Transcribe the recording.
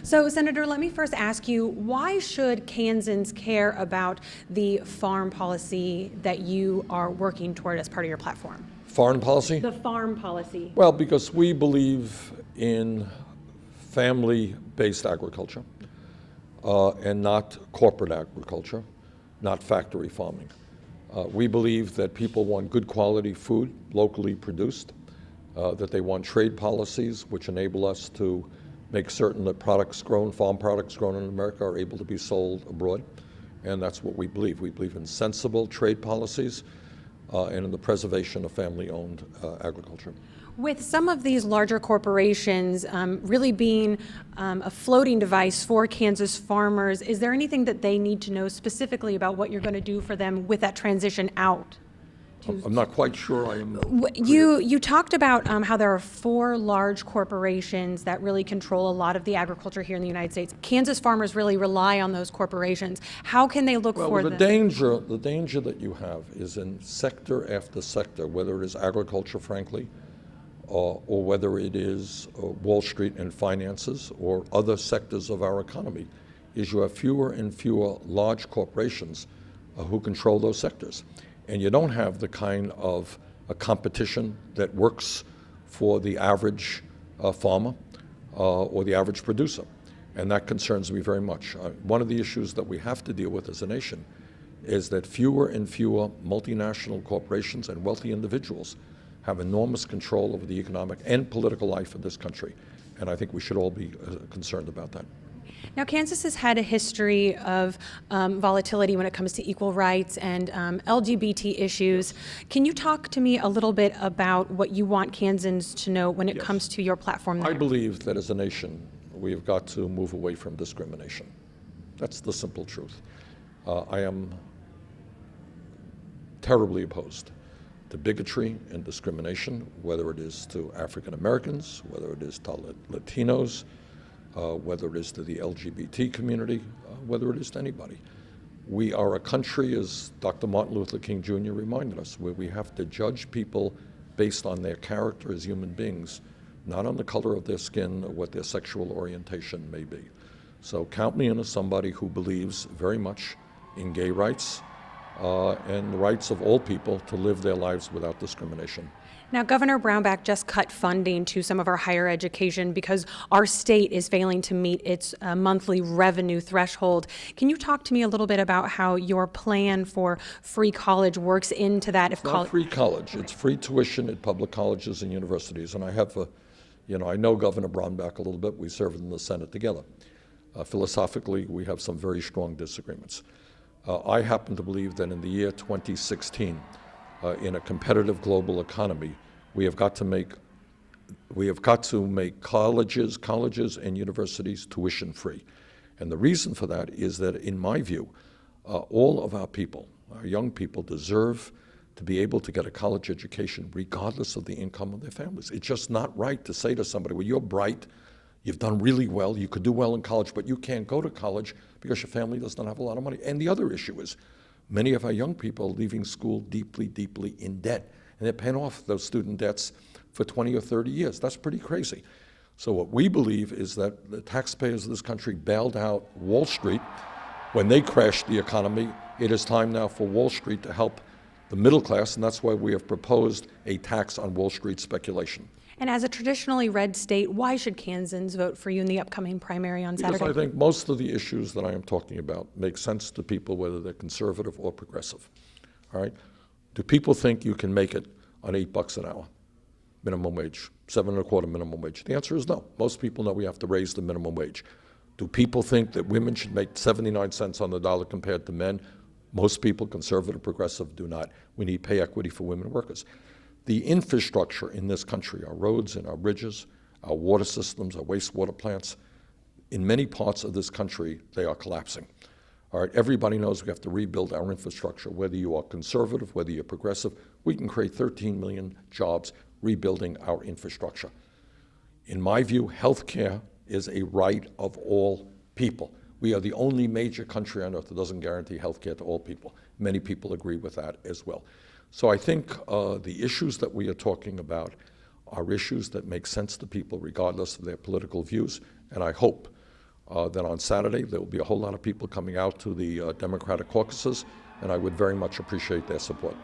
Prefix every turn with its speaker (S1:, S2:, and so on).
S1: So, Senator, let me first ask you, why should Kansans care about the farm policy that you are working toward as part of your platform?
S2: Foreign policy?
S1: The farm policy.
S2: Well, because we believe in family-based agriculture and not corporate agriculture, not factory farming. We believe that people want good quality food, locally produced, that they want trade policies which enable us to make certain that farm products grown in America are able to be sold abroad. And that's what we believe. We believe in sensible trade policies and in the preservation of family-owned agriculture.
S1: With some of these larger corporations really being a floating device for Kansas farmers, is there anything that they need to know specifically about what you're going to do for them with that transition out?
S2: I'm not quite sure I am.
S1: You talked about how there are 4 large corporations that really control a lot of the agriculture here in the United States. Kansas farmers really rely on those corporations. How can they look for
S2: them?
S1: The
S2: danger that you have is in sector after sector, whether it is agriculture, frankly, or whether it is Wall Street and finances or other sectors of our economy, is you have fewer and fewer large corporations who control those sectors. And you don't have the kind of a competition that works for the average farmer or the average producer. And that concerns me very much. One of the issues that we have to deal with as a nation is that fewer and fewer multinational corporations and wealthy individuals have enormous control over the economic and political life of this country. And I think we should all be concerned about that.
S1: Now, Kansas has had a history of volatility when it comes to equal rights and LGBT issues. Can you talk to me a little bit about what you want Kansans to know when it comes to your platform there?
S2: I believe that as a nation, we have got to move away from discrimination. That's the simple truth. I am terribly opposed to bigotry and discrimination, whether it is to African Americans, whether it is to Latinos, whether it is to the LGBT community, whether it is to anybody. We are a country, as Dr. Martin Luther King Jr. reminded us, where we have to judge people based on their character as human beings, not on the color of their skin or what their sexual orientation may be. So count me in as somebody who believes very much in gay rights and the rights of all people to live their lives without discrimination.
S1: Now, Governor Brownback just cut funding to some of our higher education because our state is failing to meet its monthly revenue threshold. Can you talk to me a little bit about how your plan for free college works into that?
S2: It's not free college. It's free tuition at public colleges and universities. And I have I know Governor Brownback a little bit. We served in the Senate together. Philosophically, we have some very strong disagreements. I happen to believe that in the year 2016, in a competitive global economy, we have got to make colleges and universities tuition free. And the reason for that is that, in my view, all of our people, our young people, deserve to be able to get a college education regardless of the income of their families. It's just not right to say to somebody, well, you're bright, you've done really well, you could do well in college, but you can't go to college because your family does not have a lot of money. And the other issue is, many of our young people are leaving school deeply, deeply in debt, and they're paying off those student debts for 20 or 30 years. That's pretty crazy. So what we believe is that the taxpayers of this country bailed out Wall Street when they crashed the economy. It is time now for Wall Street to help the middle class, and that's why we have proposed a tax on Wall Street speculation.
S1: And as a traditionally red state, why should Kansans vote for you in the upcoming primary on Saturday?
S2: Because I think most of the issues that I am talking about make sense to people, whether they're conservative or progressive. All right? Do people think you can make it on $8 an hour, minimum wage, 7.25 minimum wage? The answer is no. Most people know we have to raise the minimum wage. Do people think that women should make 79 cents on the dollar compared to men? Most people, conservative, progressive, do not. We need pay equity for women workers. The infrastructure in this country, our roads and our bridges, our water systems, our wastewater plants, in many parts of this country, they are collapsing. All right, everybody knows we have to rebuild our infrastructure. Whether you are conservative, whether you're progressive, we can create 13 million jobs rebuilding our infrastructure. In my view, health care is a right of all people. We are the only major country on earth that doesn't guarantee health care to all people. Many people agree with that as well. So I think the issues that we are talking about are issues that make sense to people regardless of their political views, and I hope then on Saturday there will be a whole lot of people coming out to the Democratic caucuses, and I would very much appreciate their support.